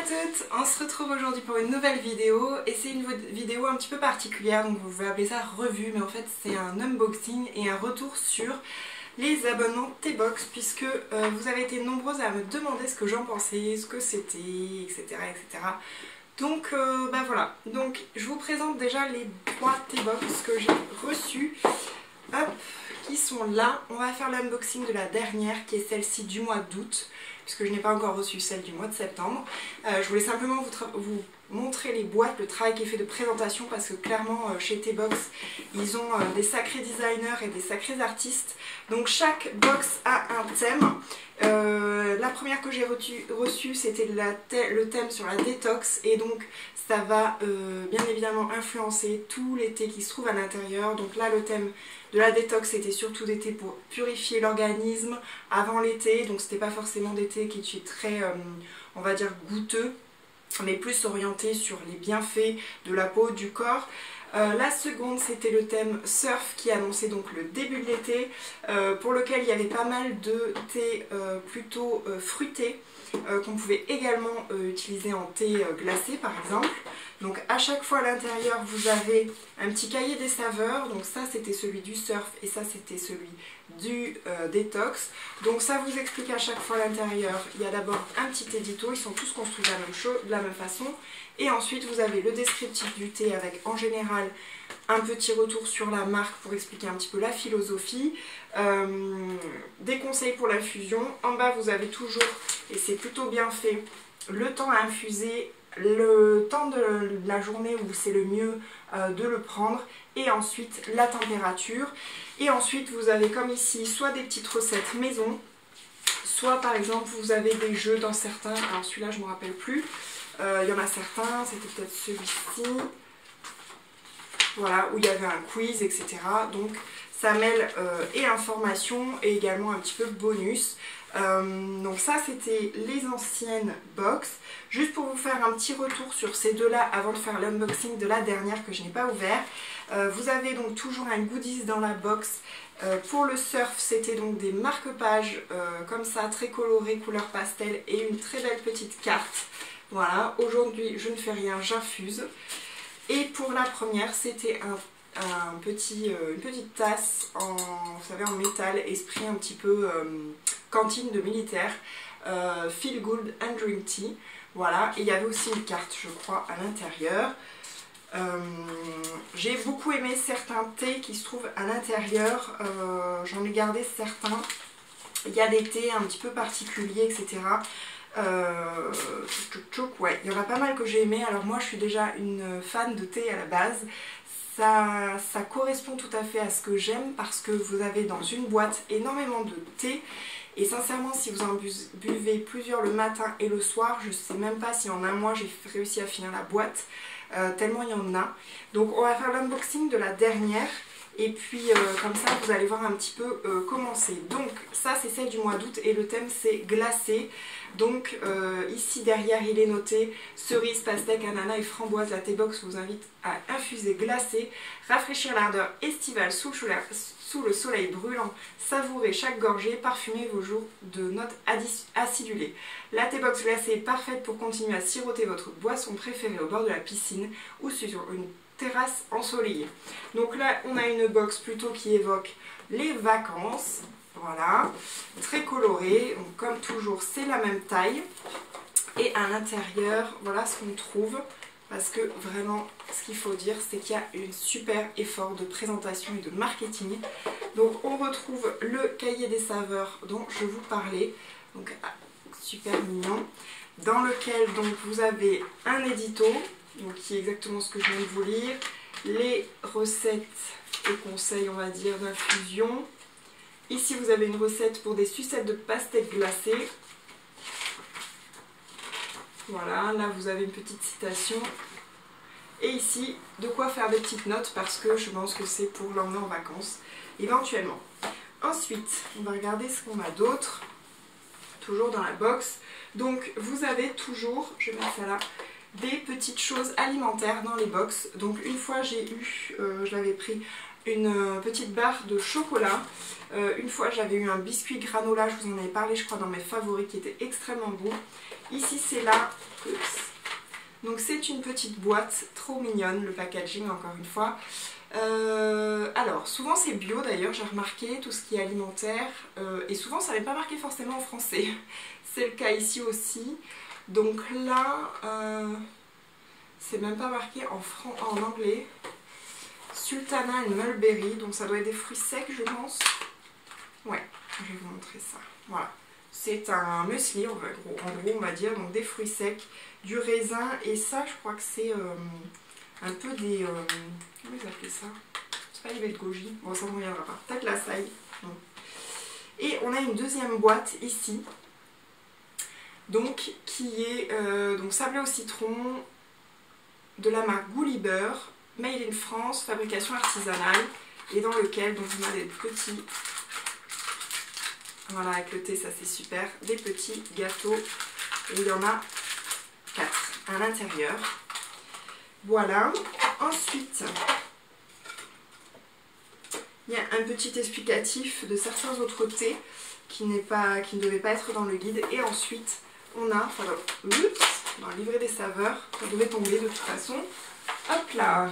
toutes, on se retrouve aujourd'hui pour une nouvelle vidéo et c'est une vidéo un petit peu particulière, donc vous pouvez appeler ça revue, mais en fait c'est un unboxing et un retour sur les abonnements T-Box puisque vous avez été nombreuses à me demander ce que j'en pensais, ce que c'était, etc. etc. Donc bah voilà, donc je vous présente déjà les 3 T-Box que j'ai reçus, hop, qui sont là. On va faire l'unboxing de la dernière qui est celle-ci du mois d'août, puisque je n'ai pas encore reçu celle du mois de septembre. Je voulais simplement vous montrer les boîtes, le travail qui est fait de présentation, parce que clairement chez T-Box ils ont des sacrés designers et des sacrés artistes. Donc chaque box a un thème. La première que j'ai reçue c'était le thème sur la détox, et donc ça va bien évidemment influencer tous les thés qui se trouvent à l'intérieur. Donc là le thème de la détox c'était surtout des thés pour purifier l'organisme avant l'été, donc c'était pas forcément des thés qui étaient très on va dire goûteux, mais plus orientés sur les bienfaits de la peau, du corps. La seconde c'était le thème surf qui annonçait donc le début de l'été, pour lequel il y avait pas mal de thés plutôt fruités, qu'on pouvait également utiliser en thé glacé par exemple. Donc à chaque fois à l'intérieur vous avez un petit cahier des saveurs, donc ça c'était celui du surf et ça c'était celui du détox. Donc ça vous explique à chaque fois à l'intérieur. Il y a d'abord un petit édito, ils sont tous construits de la même façon, et ensuite vous avez le descriptif du thé avec en général un petit retour sur la marque pour expliquer un petit peu la philosophie, des conseils pour l'infusion. En bas vous avez toujours, et c'est plutôt bien fait, le temps à infuser, le temps de la journée où c'est le mieux de le prendre, et ensuite la température. Et ensuite vous avez comme ici soit des petites recettes maison, soit par exemple vous avez des jeux dans certains, alors celui-là je ne me rappelle plus, il y en a certains, c'était peut-être celui-ci, voilà, où il y avait un quiz, etc. Donc ça mêle et information et également un petit peu bonus. Donc ça c'était les anciennes box. Juste pour vous faire un petit retour sur ces deux là avant de faire l'unboxing de la dernière que je n'ai pas ouvert. Vous avez donc toujours un goodies dans la box. Pour le surf c'était donc des marque-pages comme ça, très colorés, couleur pastel, et une très belle petite carte. Voilà, aujourd'hui je ne fais rien, j'infuse. Et pour la première c'était une petite tasse en, vous savez, en métal, esprit un petit peu cantine de militaire, Feel Good and Drink Tea. Voilà, et il y avait aussi une carte je crois à l'intérieur. J'ai beaucoup aimé certains thés qui se trouvent à l'intérieur, j'en ai gardé certains. Il y a des thés un petit peu particuliers, etc. Ouais, il y en a pas mal que j'ai aimé. Alors moi je suis déjà une fan de thé à la base. Ça correspond tout à fait à ce que j'aime, parce que vous avez dans une boîte énormément de thé. Et sincèrement, si vous en buvez plusieurs le matin et le soir, je ne sais même pas si en un mois j'ai réussi à finir la boîte, tellement il y en a. Donc on va faire l'unboxing de la dernière, et puis comme ça vous allez voir un petit peu comment c'est. Donc ça c'est celle du mois d'août et le thème c'est glacé. Donc ici derrière il est noté cerise, pastèque, ananas et framboise. La T-Box vous invite à infuser glacé, rafraîchir l'ardeur estivale sous le soleil brûlant, savourer chaque gorgée, parfumer vos jours de notes acidulées. La T-Box glacée est parfaite pour continuer à siroter votre boisson préférée au bord de la piscine ou sur une terrasse ensoleillée. Donc là on a une box plutôt qui évoque les vacances. Voilà, très coloré, donc comme toujours c'est la même taille. Et à l'intérieur, voilà ce qu'on trouve, parce que vraiment ce qu'il faut dire c'est qu'il y a un super effort de présentation et de marketing. Donc on retrouve le cahier des saveurs dont je vous parlais, donc super mignon, dans lequel donc vous avez un édito, donc qui est exactement ce que je viens de vous lire, les recettes et conseils on va dire d'infusion. Ici vous avez une recette pour des sucettes de pastèque glacée. Voilà, là vous avez une petite citation. Et ici, de quoi faire des petites notes, parce que je pense que c'est pour l'emmener en vacances, éventuellement. Ensuite, on va regarder ce qu'on a d'autre. Toujours dans la box. Donc vous avez toujours, je vais mettre ça là, des petites choses alimentaires dans les box. Donc une fois j'ai eu, je l'avais pris, une petite barre de chocolat. Une fois j'avais eu un biscuit granola, je vous en avais parlé je crois dans mes favoris, qui était extrêmement bon. Ici c'est là. Donc c'est une petite boîte, trop mignonne, le packaging encore une fois. Alors souvent c'est bio d'ailleurs, j'ai remarqué, tout ce qui est alimentaire, et souvent ça n'est pas marqué forcément en français. C'est le cas ici aussi. Donc là, c'est même pas marqué en anglais. Sultana et mulberry, donc ça doit être des fruits secs je pense. Ouais, je vais vous montrer ça. Voilà. C'est un muesli en gros on va dire, donc des fruits secs, du raisin, et ça je crois que c'est un peu des... comment ils appellent ça? C'est pas les baies de goji, bon ça ne reviendra pas, peut-être la saille. Et on a une deuxième boîte ici, donc qui est donc sablé au citron de la marque Goulibeur, made in France, fabrication artisanale, et dans lequel donc on a des petits... Voilà, avec le thé, ça c'est super. Des petits gâteaux. Et il y en a 4 à l'intérieur. Voilà. Ensuite, il y a un petit explicatif de certains autres thés qui ne devaient pas être dans le guide. Et ensuite, on a, enfin, dans le livret des saveurs, ça devait tomber de toute façon. Hop là,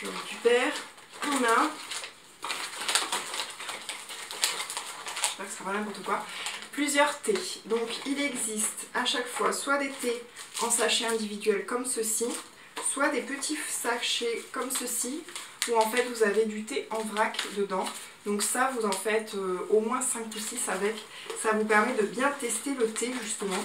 je récupère. On a... que ça va n'importe quoi, plusieurs thés. Donc il existe à chaque fois soit des thés en sachets individuels comme ceci, soit des petits sachets comme ceci, où en fait vous avez du thé en vrac dedans. Donc ça vous en faites au moins 5 ou 6 avec, ça vous permet de bien tester le thé justement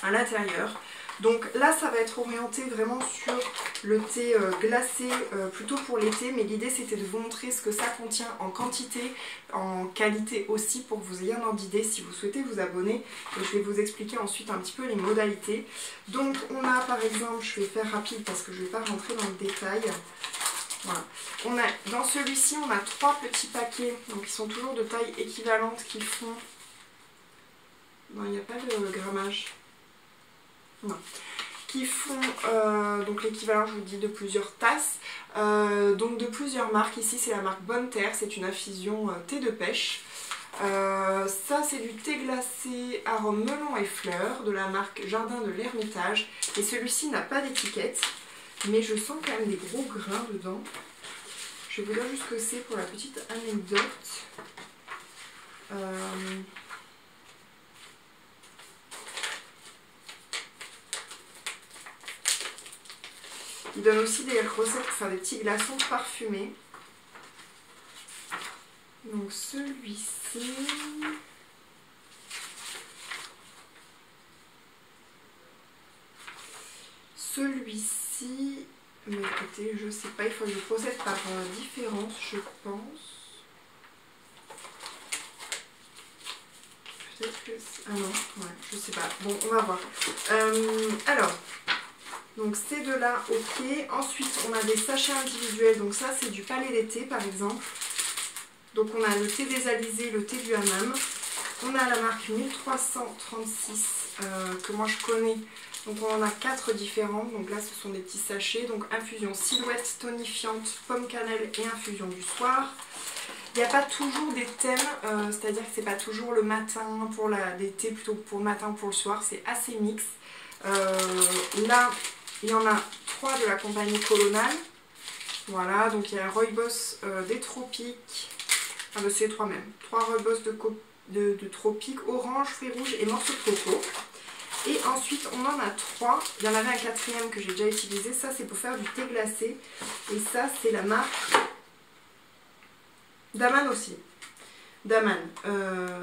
à l'intérieur. Donc là ça va être orienté vraiment sur le thé glacé plutôt pour l'été, mais l'idée c'était de vous montrer ce que ça contient en quantité, en qualité aussi, pour que vous ayez un ordre d'idée si vous souhaitez vous abonner, et je vais vous expliquer ensuite un petit peu les modalités. Donc on a par exemple, je vais faire rapide parce que je ne vais pas rentrer dans le détail. Voilà. On a, dans celui-ci on a 3 petits paquets, donc ils sont toujours de taille équivalente, qui font... Non, il n'y a pas de grammage. Non. Qui font donc l'équivalent, je vous dis, de plusieurs tasses, donc de plusieurs marques. Ici c'est la marque Bonne Terre, c'est une infusion thé de pêche. Ça c'est du thé glacé arôme melon et fleurs de la marque Jardin de l'Ermitage, et celui-ci n'a pas d'étiquette, mais je sens quand même des gros grains dedans. Je vais vous dire juste ce que c'est pour la petite anecdote. Il donne aussi des recettes pour faire des petits glaçons parfumés. Donc celui-ci... Celui-ci... Mais écoutez, je sais pas, il faut que je procède par différence, je pense. Peut-être que... Ah non, ouais, je sais pas. Bon, on va voir. Alors... Donc ces deux-là, ok. Ensuite, on a des sachets individuels. Donc ça, c'est du palais d'été, par exemple. Donc on a le thé des alizés, le thé du hammam. On a la marque 1336, que moi je connais. Donc on en a 4 différentes. Donc là, ce sont des petits sachets. Donc infusion silhouette, tonifiante, pomme cannelle et infusion du soir. Il n'y a pas toujours des thèmes, c'est-à-dire que c'est pas toujours le matin pour des thés, plutôt pour le matin ou pour le soir. C'est assez mix. Là... Il y en a 3 de la compagnie Colonal. Voilà, donc il y a un Rooibos des tropiques. Ah ben c'est les 3 mêmes. 3 Rooibos de tropiques, orange, fruits rouges et morceaux de coco. Et ensuite on en a 3. Il y en avait un 4e que j'ai déjà utilisé. Ça c'est pour faire du thé glacé. Et ça c'est la marque Daman aussi. Daman,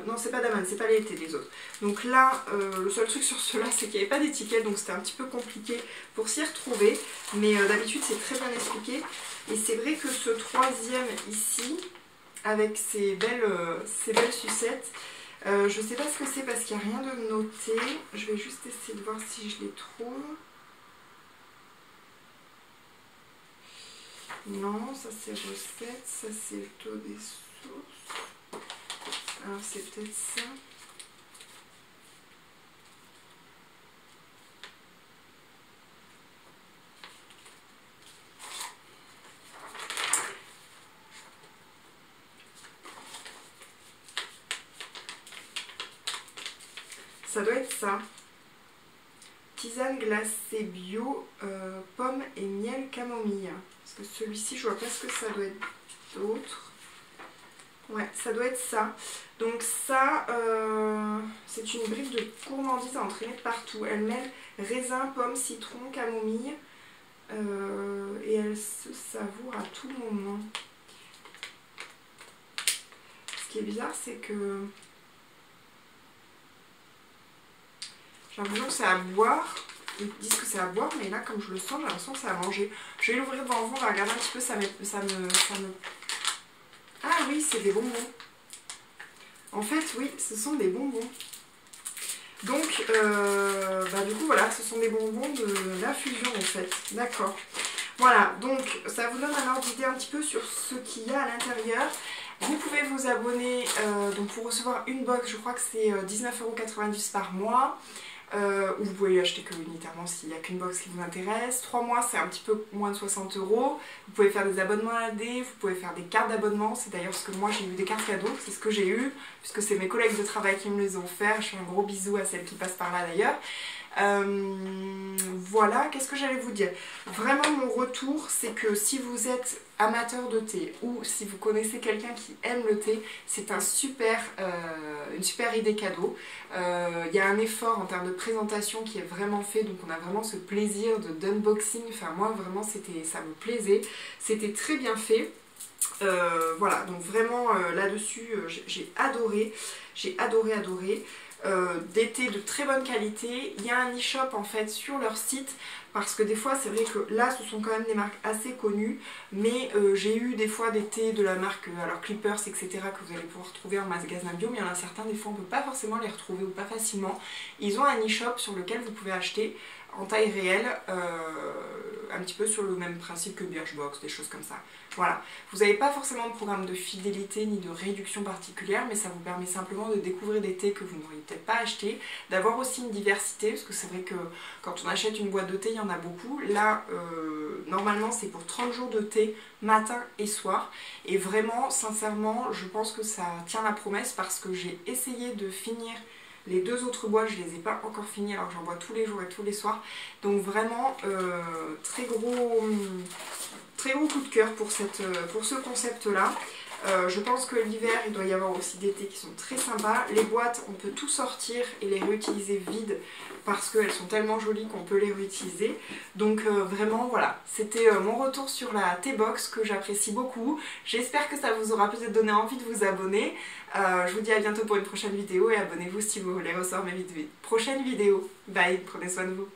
non c'est pas Daman, c'est pas les thés des autres. Donc là, le seul truc sur ceux-là, c'est qu'il n'y avait pas d'étiquette, donc c'était un petit peu compliqué pour s'y retrouver. Mais d'habitude c'est très bien expliqué. Et c'est vrai que ce 3e ici, avec ces belles sucettes, je sais pas ce que c'est parce qu'il n'y a rien de noté. Je vais juste essayer de voir si je les trouve. Non, ça c'est recette, ça c'est le taux des sources. Alors c'est peut-être ça. Ça doit être ça. Tisane glacée bio, pomme et miel camomille. Parce que celui-ci, je vois pas ce que ça doit être d'autre. Ouais, ça doit être ça. Donc ça, c'est une brique de gourmandise à entraîner partout. Elle mêle raisin, pomme, citron, camomille. Et elle se savoure à tout moment. Ce qui est bizarre, c'est que j'ai l'impression que c'est à boire. Ils disent que c'est à boire, mais là, comme je le sens, j'ai l'impression que c'est à manger. Je vais l'ouvrir devant vous, on va regarder un petit peu, ça me... Ah oui, c'est des bonbons. En fait, oui, ce sont des bonbons. Donc, du coup, voilà, ce sont des bonbons de l'infusion, en fait. D'accord. Voilà, donc, ça vous donne un ordre d'idée un petit peu sur ce qu'il y a à l'intérieur. Vous pouvez vous abonner donc pour recevoir une box, je crois que c'est 19,90 € par mois. Ou vous pouvez l'acheter que unitairement s'il n'y a qu'une box qui vous intéresse. 3 mois, c'est un petit peu moins de 60 €. Vous pouvez faire des abonnements à AD, vous pouvez faire des cartes d'abonnement. C'est d'ailleurs ce que moi j'ai eu des cartes cadeaux, c'est ce que j'ai eu, puisque c'est mes collègues de travail qui me les ont offerts. Je fais un gros bisou à celles qui passent par là d'ailleurs. Voilà, qu'est-ce que j'allais vous dire? Vraiment mon retour, c'est que si vous êtes amateur de thé ou si vous connaissez quelqu'un qui aime le thé, c'est une super idée cadeau. Il y a un effort en termes de présentation qui est vraiment fait, donc on a vraiment ce plaisir d'unboxing. Enfin moi vraiment ça me plaisait, c'était très bien fait. Voilà, donc vraiment là-dessus j'ai adoré, des thés de très bonne qualité. Il y a un e-shop en fait sur leur site, parce que des fois c'est vrai que là ce sont quand même des marques assez connues, mais j'ai eu des fois des thés de la marque alors Clippers etc que vous allez pouvoir trouver en magasin bio, mais il y en a certains des fois on ne peut pas forcément les retrouver ou pas facilement. Ils ont un e-shop sur lequel vous pouvez acheter en taille réelle, un petit peu sur le même principe que Birchbox, des choses comme ça. Voilà, vous n'avez pas forcément de programme de fidélité ni de réduction particulière, mais ça vous permet simplement de découvrir des thés que vous n'auriez peut-être pas achetés, d'avoir aussi une diversité, parce que c'est vrai que quand on achète une boîte de thé, il y en a beaucoup. Là, normalement, c'est pour 30 jours de thé, matin et soir, et vraiment, sincèrement, je pense que ça tient la promesse, parce que j'ai essayé de finir les 2 autres boîtes, je les ai pas encore finies alors que j'en bois tous les jours et tous les soirs. Donc vraiment très gros coup de cœur pour ce concept là. Je pense que l'hiver il doit y avoir aussi des thés qui sont très sympas. Les boîtes on peut tout sortir et les réutiliser vides parce qu'elles sont tellement jolies qu'on peut les réutiliser. Donc vraiment voilà, c'était mon retour sur la T-Box que j'apprécie beaucoup. J'espère que ça vous aura peut-être donné envie de vous abonner. Je vous dis à bientôt pour une prochaine vidéo et abonnez-vous si vous voulez recevoir mes prochaines vidéos. Bye, prenez soin de vous.